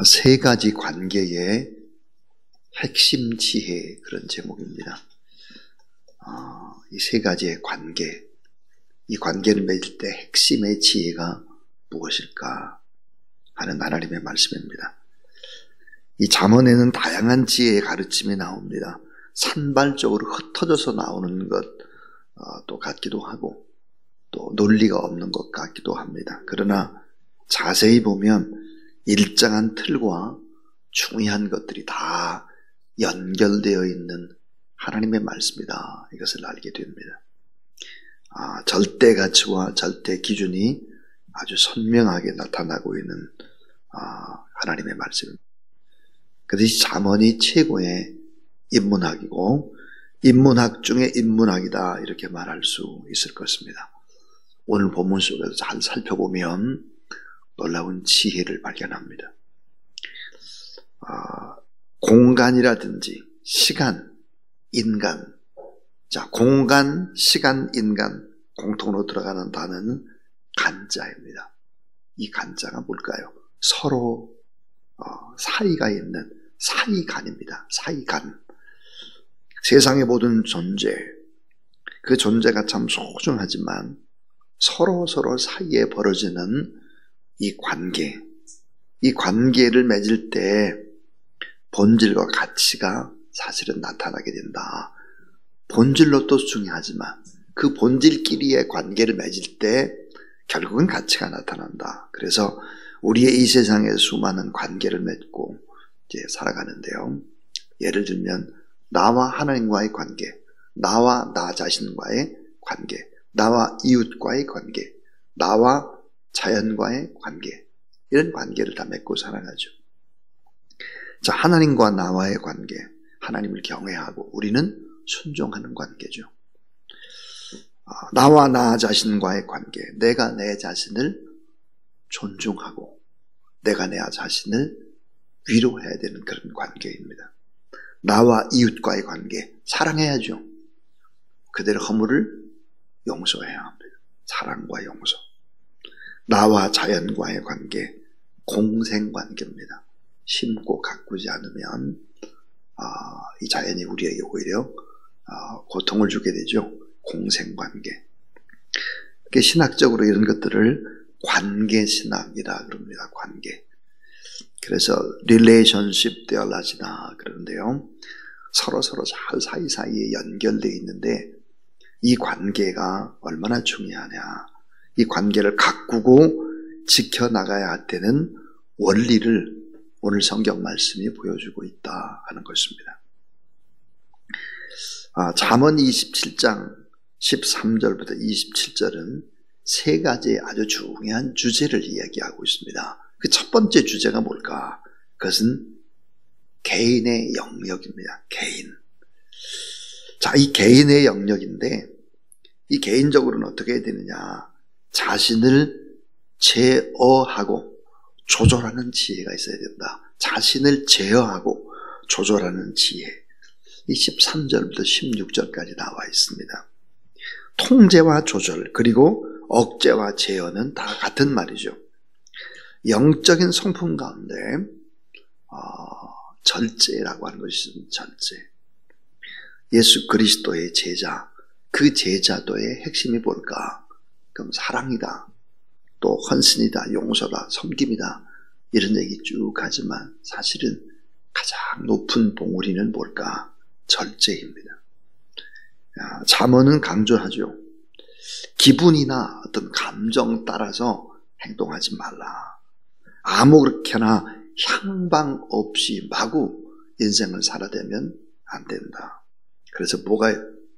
세 가지 관계의 핵심 지혜, 그런 제목입니다. 이 세 가지의 관계, 이 관계를 맺을 때 핵심의 지혜가 무엇일까 하는 하나님의 말씀입니다. 이 잠언에는 다양한 지혜의 가르침이 나옵니다. 산발적으로 흩어져서 나오는 것도 같기도 하고 또 논리가 없는 것 같기도 합니다. 그러나 자세히 보면 일정한 틀과 중요한 것들이 다 연결되어 있는 하나님의 말씀이다, 이것을 알게 됩니다. 절대 가치와 절대 기준이 아주 선명하게 나타나고 있는 하나님의 말씀입니다. 그래서 이 잠언이 최고의 인문학이고 인문학 중에 인문학이다, 이렇게 말할 수 있을 것입니다. 오늘 본문 속에서 잘 살펴보면 놀라운 지혜를 발견합니다. 공간이라든지 시간, 인간. 자, 공간, 시간, 인간 공통으로 들어가는 단어는 간자입니다. 이 간자가 뭘까요? 서로 사이가 있는 사이간입니다. 사이간. 세상의 모든 존재, 그 존재가 참 소중하지만 서로 사이에 벌어지는 이 관계, 이 관계를 맺을 때 본질과 가치가 사실은 나타나게 된다. 본질로도 중요하지만 그 본질끼리의 관계를 맺을 때 결국은 가치가 나타난다. 그래서 우리의 이 세상에 수많은 관계를 맺고 이제 살아가는데요. 예를 들면 나와 하나님과의 관계, 나와 나 자신과의 관계, 나와 이웃과의 관계, 나와 자연과의 관계, 이런 관계를 다 맺고 살아가죠. 자, 하나님과 나와의 관계, 하나님을 경외하고 우리는 순종하는 관계죠. 나와 나 자신과의 관계, 내가 내 자신을 존중하고 내가 내 자신을 위로해야 되는 그런 관계입니다. 나와 이웃과의 관계, 사랑해야죠. 그들의 허물을 용서해야 합니다. 사랑과 용서. 나와 자연과의 관계, 공생관계입니다. 심고 가꾸지 않으면 이 자연이 우리에게 오히려 고통을 주게 되죠. 공생관계. 신학적으로 이런 것들을 관계신학이라 그럽니다. 관계. 그래서 relationship theology다 그러는데요. 서로 잘 사이사이에 연결되어 있는데 이 관계가 얼마나 중요하냐, 이 관계를 가꾸고 지켜나가야 되는 원리를 오늘 성경 말씀이 보여주고 있다 하는 것입니다. 잠언 27장 13절부터 27절은 세 가지의 아주 중요한 주제를 이야기하고 있습니다. 그 첫 번째 주제가 뭘까? 그것은 개인의 영역입니다. 개인. 자, 이 개인의 영역인데 이 개인적으로는 어떻게 해야 되느냐? 자신을 제어하고 조절하는 지혜가 있어야 된다. 자신을 제어하고 조절하는 지혜. 이 13절부터 16절까지 나와 있습니다. 통제와 조절, 그리고 억제와 제어는 다 같은 말이죠. 영적인 성품 가운데 절제라고 하는 것이 있습니다. 절제. 예수 그리스도의 제자, 그 제자도의 핵심이 뭘까? 그럼 사랑이다, 또 헌신이다, 용서다, 섬김이다, 이런 얘기 쭉 하지만 사실은 가장 높은 봉우리는 뭘까? 절제입니다. 잠언은 강조하죠. 기분이나 어떤 감정 따라서 행동하지 말라. 아무렇게나 향방 없이 마구 인생을 살아대면 안 된다. 그래서 뭐가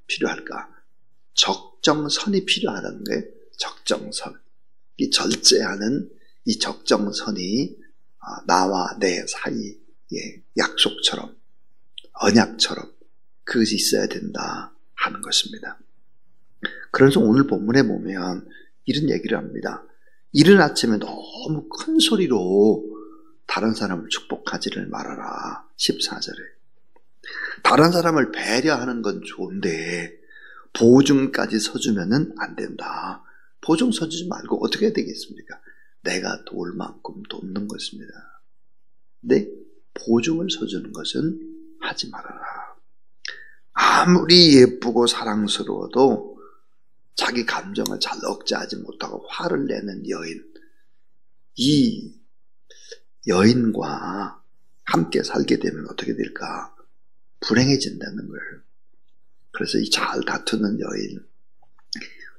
필요할까? 적정선이 필요하다는 거예요. 적정선. 이 절제하는 이 적정선이 나와 내 사이의 약속처럼, 언약처럼 그것이 있어야 된다 하는 것입니다. 그래서 오늘 본문에 보면 이런 얘기를 합니다. 이른 아침에 너무 큰 소리로 다른 사람을 축복하지를 말아라. 14절에. 다른 사람을 배려하는 건 좋은데 보증까지 서주면은 안 된다. 보증 서주지 말고 어떻게 해야 되겠습니까? 내가 도울 만큼 돕는 것입니다. 근데 보증을 서주는 것은 하지 말아라. 아무리 예쁘고 사랑스러워도 자기 감정을 잘 억제하지 못하고 화를 내는 여인, 이 여인과 함께 살게 되면 어떻게 될까? 불행해진다는 거예요. 그래서 이 잘 다투는 여인,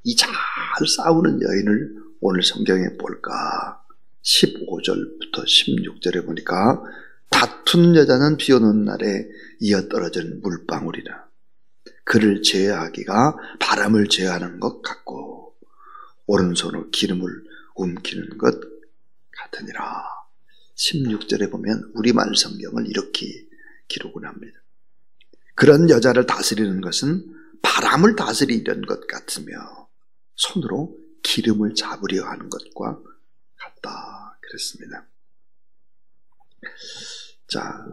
이 잘 싸우는 여인을 오늘 성경에 볼까? 15절부터 16절에 보니까 다투는 여자는 비 오는 날에 이어 떨어지는 물방울이라. 그를 제어하기가 바람을 제어하는 것 같고 오른손으로 기름을 움키는 것 같으니라. 16절에 보면 우리말 성경을 이렇게 기록을 합니다. 그런 여자를 다스리는 것은 바람을 다스리는 것 같으며 손으로 기름을 잡으려 하는 것과 같다 그랬습니다. 자,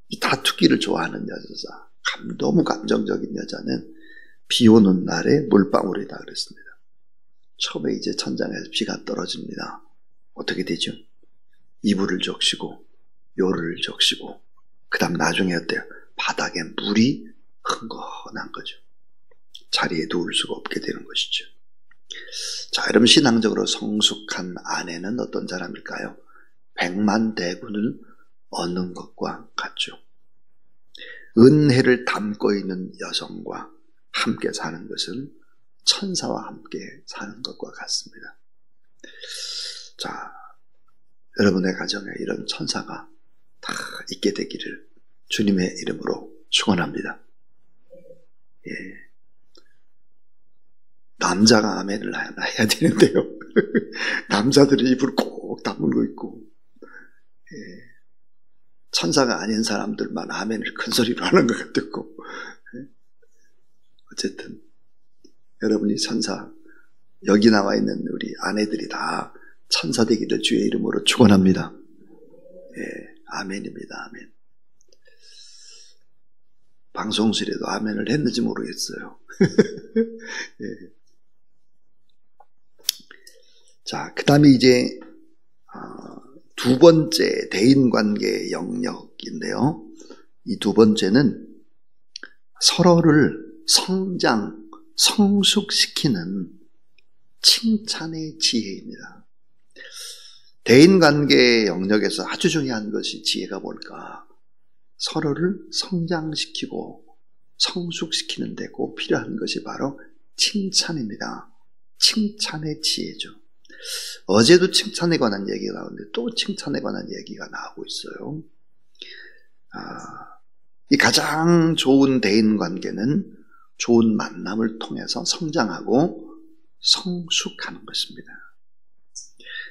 이 다투기를 좋아하는 여자, 너무 감정적인 여자는 비 오는 날에 물방울이다 그랬습니다. 처음에 이제 천장에서 비가 떨어집니다. 어떻게 되죠? 이불을 적시고 요를 적시고 그 다음 나중에 어때요? 바닥에 물이 흥건한 거죠. 자리에 누울 수가 없게 되는 것이죠. 자, 여러분 신앙적으로 성숙한 아내는 어떤 사람일까요? 백만대군을 얻는 것과 같죠. 은혜를 담고 있는 여성과 함께 사는 것은 천사와 함께 사는 것과 같습니다. 자, 여러분의 가정에 이런 천사가 다 있게 되기를 주님의 이름으로 축원합니다. 예. 남자가 아멘을 해야 되는데요. 남자들이 입을 꼭 다물고 있고, 예. 천사가 아닌 사람들만 아멘을 큰 소리로 하는 것 같았고, 예. 어쨌든 여러분이 천사, 여기 나와 있는 우리 아내들이 다 천사 되기를 주의 이름으로 축원합니다. 예, 아멘입니다. 아멘. 방송실에도 아멘을 했는지 모르겠어요. 예. 자, 그 다음에 이제 두 번째 대인관계 영역인데요. 이 두 번째는 서로를 성장, 성숙시키는 칭찬의 지혜입니다. 대인관계 영역에서 아주 중요한 것이 지혜가 뭘까? 서로를 성장시키고 성숙시키는 데 꼭 필요한 것이 바로 칭찬입니다. 칭찬의 지혜죠. 어제도 칭찬에 관한 얘기가 나오는데 또 칭찬에 관한 얘기가 나오고 있어요. 이 가장 좋은 대인관계는 좋은 만남을 통해서 성장하고 성숙하는 것입니다.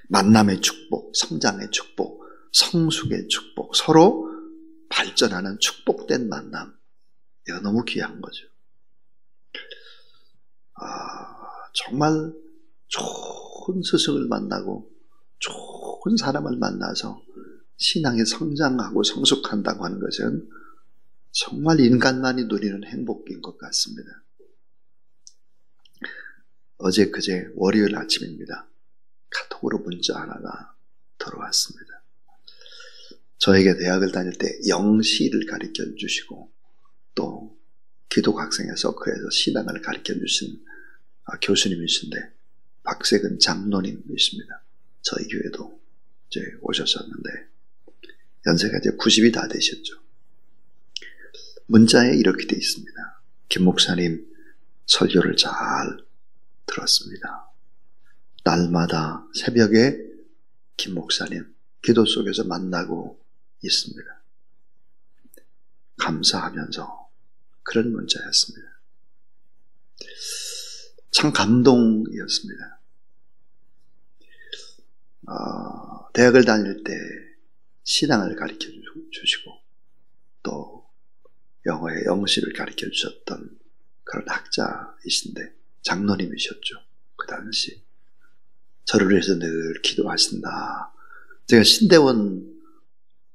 만남의 축복, 성장의 축복, 성숙의 축복, 서로 발전하는 축복된 만남. 이거 너무 귀한 거죠. 정말 좋은 스승을 만나고 좋은 사람을 만나서 신앙에 성장하고 성숙한다고 하는 것은 정말 인간만이 누리는 행복인 것 같습니다. 어제 그제 월요일 아침입니다. 카톡으로 문자 하나가 들어왔습니다. 저에게 대학을 다닐 때 영시를 가르쳐 주시고 또 기독학생회 서클에서 신앙을 가르쳐 주신 교수님이신데 박세근 장로님이십니다. 저희 교회도 이제 오셨었는데 연세가 이제 90이 다 되셨죠. 문자에 이렇게 돼 있습니다. 김 목사님 설교를 잘 들었습니다. 날마다 새벽에 김 목사님 기도 속에서 만나고 있습니다. 감사하면서 그런 문자였습니다. 참 감동이었습니다. 대학을 다닐 때 신앙을 가르쳐 주시고 또 영어의 영시를 가르쳐 주셨던 그런 학자이신데 장로님이셨죠. 그 당시 저를 위해서 늘 기도하신다. 제가 신대원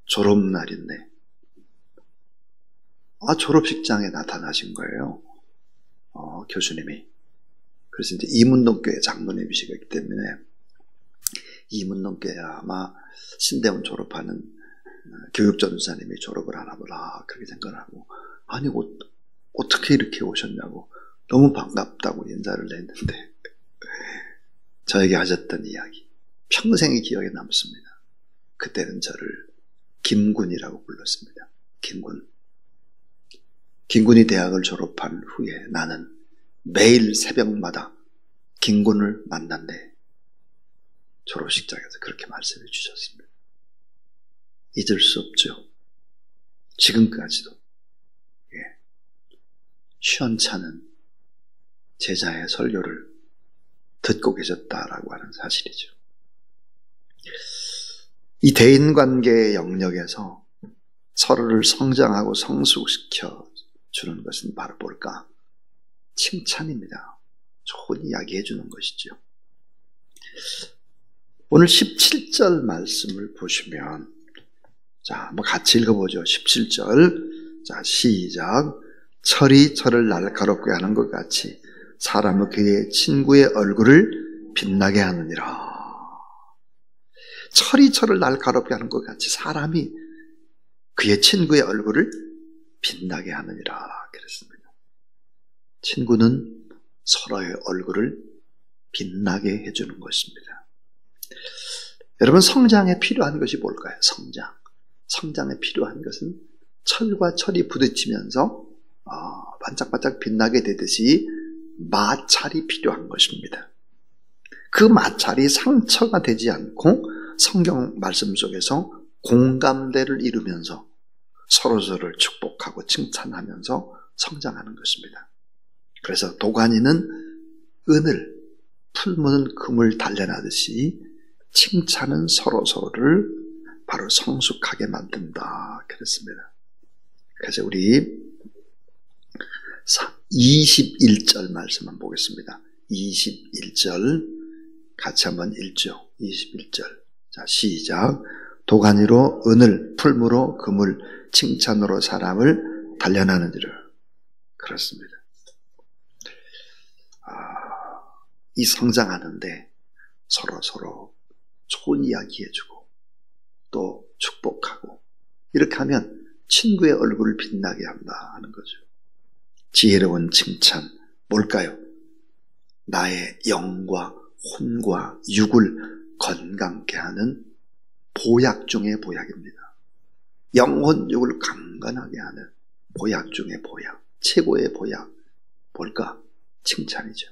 졸업날인데 졸업식장에 나타나신 거예요. 교수님이. 그래서 이제 이문동교회 장로님이시기 때문에 2문 넘게 아마 신대원 졸업하는 교육전도사님이 졸업을 하나 보다 그렇게 생각을 하고, 아니 어떻게 이렇게 오셨냐고 너무 반갑다고 인사를 했는데 저에게 하셨던 이야기 평생의 기억에 남습니다. 그때는 저를 김군이라고 불렀습니다. 김군이 대학을 졸업한 후에 나는 매일 새벽마다 김군을 만난대. 졸업식장에서 그렇게 말씀해 주셨습니다. 잊을 수 없죠. 지금까지도 시원찮은 제자의 설교를 듣고 계셨다라고 하는 사실이죠. 이 대인관계의 영역에서 서로를 성장하고 성숙시켜 주는 것은 바로 뭘까? 칭찬입니다. 좋은 이야기 해주는 것이죠. 오늘 17절 말씀을 보시면, 자, 한번 같이 읽어보죠. 17절. 자, 시작. 철이 철을 날카롭게 하는 것 같이 사람은 그의 친구의 얼굴을 빛나게 하느니라. 철이 철을 날카롭게 하는 것 같이 사람이 그의 친구의 얼굴을 빛나게 하느니라. 그랬습니다. 친구는 서로의 얼굴을 빛나게 해주는 것입니다. 여러분, 성장에 필요한 것이 뭘까요? 성장에 필요한 것은 철과 철이 부딪히면서 반짝반짝 빛나게 되듯이 마찰이 필요한 것입니다. 그 마찰이 상처가 되지 않고 성경 말씀 속에서 공감대를 이루면서 서로서로를 축복하고 칭찬하면서 성장하는 것입니다. 그래서 도가니는 은을, 풀무는 금을 단련하듯이 칭찬은 서로서로를 바로 성숙하게 만든다 그랬습니다. 그래서 우리 21절 말씀 한번 보겠습니다. 21절 같이 한번 읽죠. 21절. 자, 시작. 도가니로 은을, 풀무로 금을, 칭찬으로 사람을 단련하느니라. 그렇습니다. 이 성장하는데 서로 좋은 이야기 해주고 또 축복하고 이렇게 하면 친구의 얼굴을 빛나게 한다 하는 거죠. 지혜로운 칭찬 뭘까요? 나의 영과 혼과 육을 건강케 하는 보약 중의 보약입니다. 영혼 육을 강건하게 하는 보약 중의 보약, 최고의 보약 뭘까? 칭찬이죠.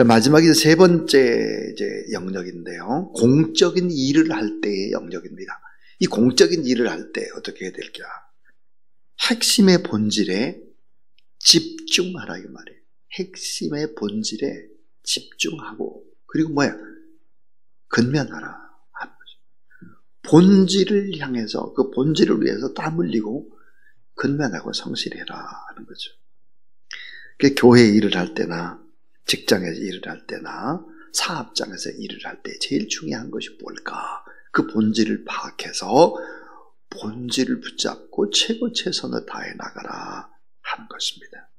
마지막에 세 번째 영역인데요. 공적인 일을 할 때의 영역입니다. 이 공적인 일을 할 때 어떻게 해야 될까? 핵심의 본질에 집중하라 이 말이에요. 핵심의 본질에 집중하고 그리고 근면하라 하는 거죠. 본질을 향해서 그 본질을 위해서 땀 흘리고 근면하고 성실해라 하는 거죠. 교회 일을 할 때나 직장에서 일을 할 때나 사업장에서 일을 할 때 제일 중요한 것이 뭘까? 그 본질을 파악해서 본질을 붙잡고 최고 최선을 다해 나가라 하는 것입니다.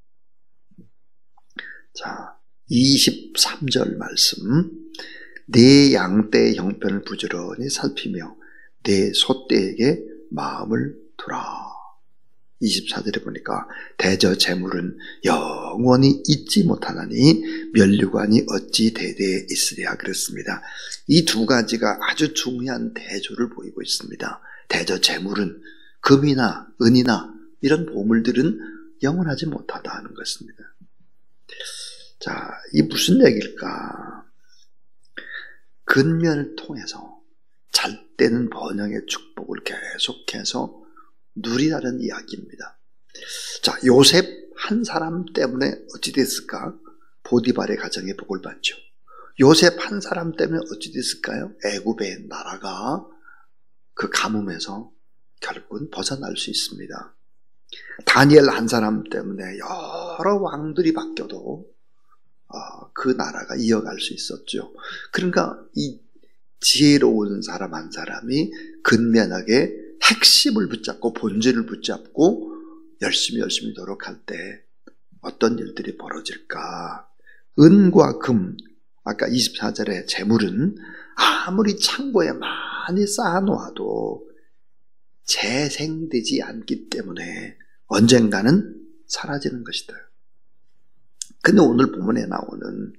자, 23절 말씀. 내 양떼의 형편을 부지런히 살피며 내 소떼에게 마음을 두라. 24절에 보니까 대저 재물은 영원히 잊지 못하나니 면류관이 어찌 대대에 있으랴 그랬습니다. 이 두 가지가 아주 중요한 대조를 보이고 있습니다. 대저 재물은 금이나 은이나 이런 보물들은 영원하지 못하다 하는 것입니다. 자, 이 무슨 얘기일까? 근면을 통해서 잘 되는 번영의 축복을 계속해서 누리라는 이야기입니다. 자, 요셉 한 사람 때문에 어찌 됐을까? 보디발의 가정에 복을 받죠. 요셉 한 사람 때문에 어찌 됐을까요? 애굽의 나라가 그 가뭄에서 결국은 벗어날 수 있습니다. 다니엘 한 사람 때문에 여러 왕들이 바뀌어도 그 나라가 이어갈 수 있었죠. 그러니까 이 지혜로운 사람 한 사람이 근면하게 핵심을 붙잡고 본질을 붙잡고 열심히 노력할 때 어떤 일들이 벌어질까? 은과 금, 아까 24절에 재물은 아무리 창고에 많이 쌓아놓아도 재생되지 않기 때문에 언젠가는 사라지는 것이다. 근데 오늘 본문에 나오는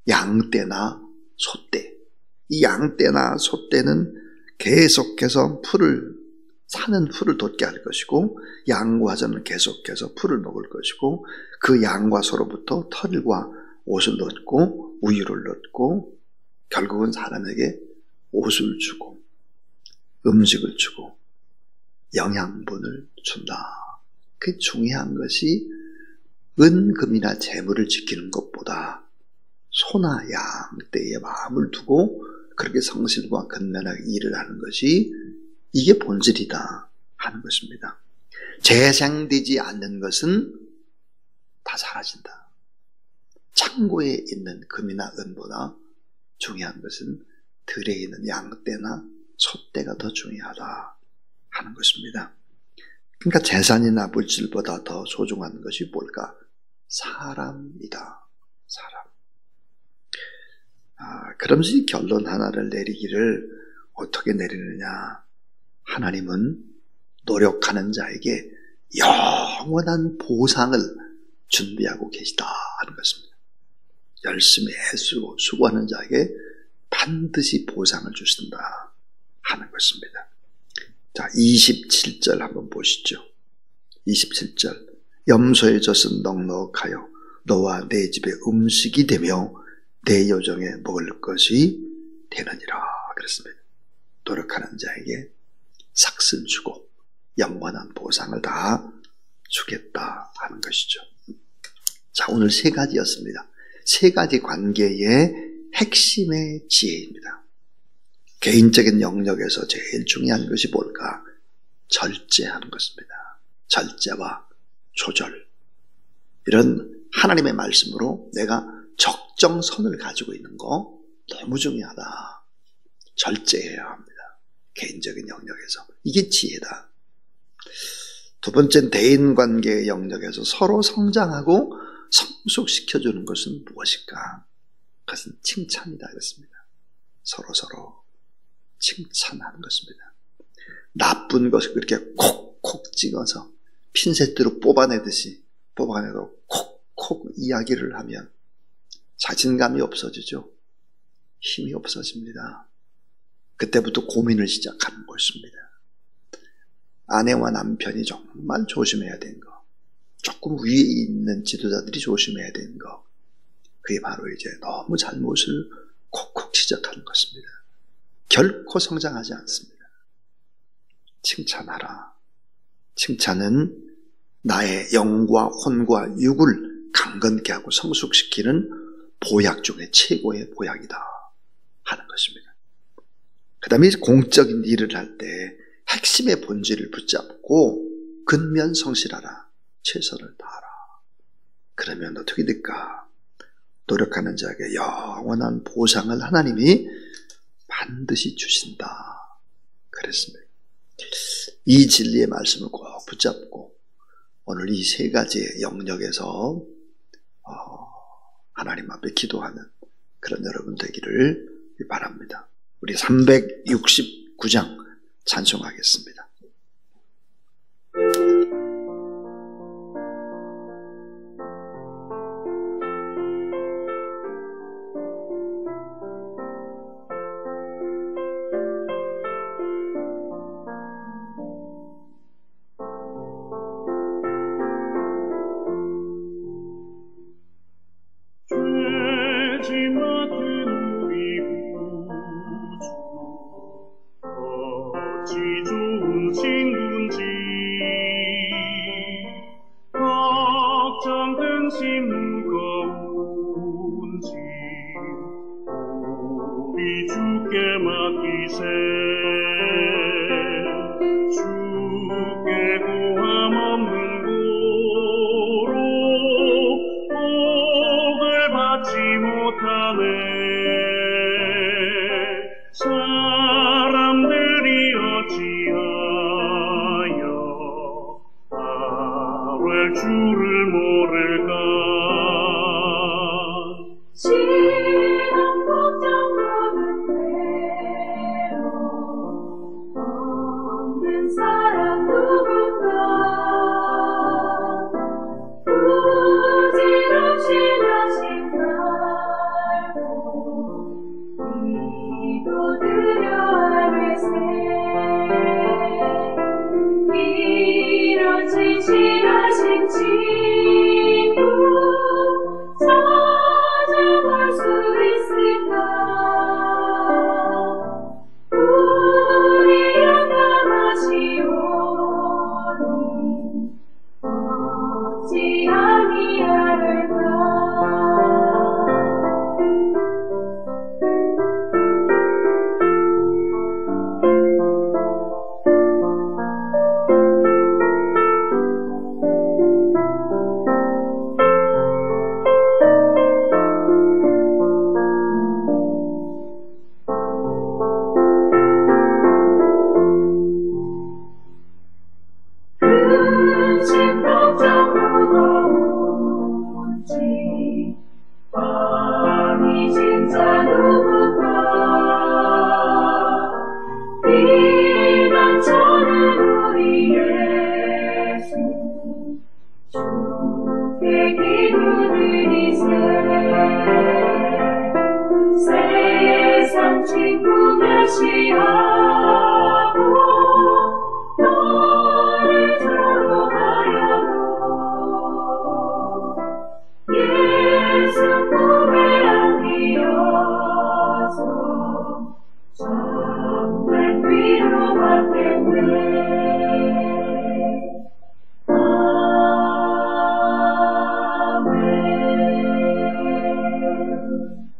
양떼나 소떼, 이 양떼나 소떼는 계속해서 사는 풀을 돋게 할 것이고, 양과 소는 계속해서 풀을 먹을 것이고, 그 양과 소로부터 털과 옷을 얻고 우유를 얻고 결국은 사람에게 옷을 주고 음식을 주고 영양분을 준다. 그 중요한 것이 은, 금이나 재물을 지키는 것보다 소나 양, 떼에 마음을 두고 그렇게 성실과 근면하게 일을 하는 것이 이게 본질이다 하는 것입니다. 재생되지 않는 것은 다 사라진다. 창고에 있는 금이나 은보다 중요한 것은 들에 있는 양떼나 소떼가 더 중요하다 하는 것입니다. 그러니까 재산이나 물질보다 더 소중한 것이 뭘까? 사람이다. 사람. 그러면서 이 결론 하나를 내리기를 어떻게 내리느냐? 하나님은 노력하는 자에게 영원한 보상을 준비하고 계시다 하는 것입니다. 열심히 애쓰고 수고하는 자에게 반드시 보상을 주신다 하는 것입니다. 자, 27절 한번 보시죠. 27절. 염소의 젖은 넉넉하여 너와 내 집에 음식이 되며 내 여정에 먹을 것이 되느니라 그랬습니다. 노력하는 자에게 삭슨 주고 영원한 보상을 다 주겠다 하는 것이죠. 자, 오늘 세 가지였습니다. 세 가지 관계의 핵심의 지혜입니다. 개인적인 영역에서 제일 중요한 것이 뭘까? 절제하는 것입니다. 절제와 조절. 이런 하나님의 말씀으로 내가 적정선을 가지고 있는 거 너무 중요하다. 절제해야 합니다. 개인적인 영역에서. 이게 지혜다. 두 번째는 대인관계의 영역에서 서로 성장하고 성숙시켜주는 것은 무엇일까? 그것은 칭찬이다 그랬습니다. 서로 칭찬하는 것입니다. 나쁜 것을 그렇게 콕콕 찍어서 핀셋으로 뽑아내도 콕콕 이야기를 하면 자신감이 없어지죠. 힘이 없어집니다. 그때부터 고민을 시작하는 것입니다. 아내와 남편이 정말 조심해야 되는 거, 조금 위에 있는 지도자들이 조심해야 되는 거, 그게 바로 이제 너무 잘못을 콕콕 지적하는 것입니다. 결코 성장하지 않습니다. 칭찬하라. 칭찬은 나의 영과 혼과 육을 강건케 하고 성숙시키는 보약 중에 최고의 보약이다 하는 것입니다. 그 다음에 공적인 일을 할 때 핵심의 본질을 붙잡고 근면성실하라. 최선을 다하라. 그러면 어떻게 될까? 노력하는 자에게 영원한 보상을 하나님이 반드시 주신다 그랬습니다. 이 진리의 말씀을 꼭 붙잡고 오늘 이 세 가지의 영역에서 하나님 앞에 기도하는 그런 여러분 되기를 바랍니다. 우리 369장 찬송하겠습니다. 주를 모를까 지금 기도드려 아뢰세 이런 진실하신 친구 찾아볼 수 있을까 우리의 강하시오니 어찌 아니할까 아니 진짜 누굴까 비난처는 우리 예수 주께 기도드리세 세상 친구 멸시하고 너를 조롱하여도 예수 꿈에 안기어서 정말 위로받겠네 아멘.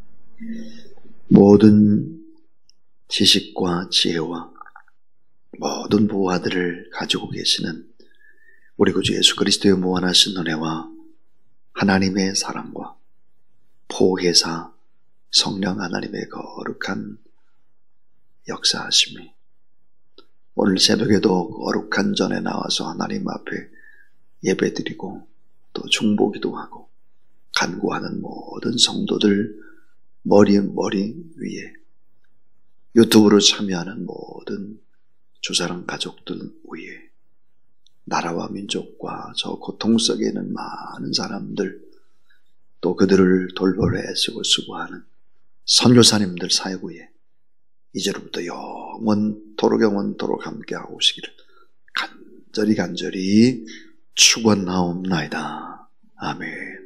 모든 지식과 지혜와 모든 보화들을 가지고 계시는 우리 구주 예수 그리스도의 무한하신 은혜와 하나님의 사랑과 보혜사 성령 하나님의 거룩한 역사하심이 오늘 새벽에도 거룩한 전에 나와서 하나님 앞에 예배드리고 또 중보기도 하고 간구하는 모든 성도들 머리 위에 유튜브로 참여하는 모든 주사랑 가족들 위에 나라와 민족과 저 고통 속에 있는 많은 사람들 또 그들을 돌보려 애쓰고 수고하는 선교사님들 사역 위에 이제로부터 영원토록 함께하고 오시기를 간절히 축원하옵나이다. 아멘.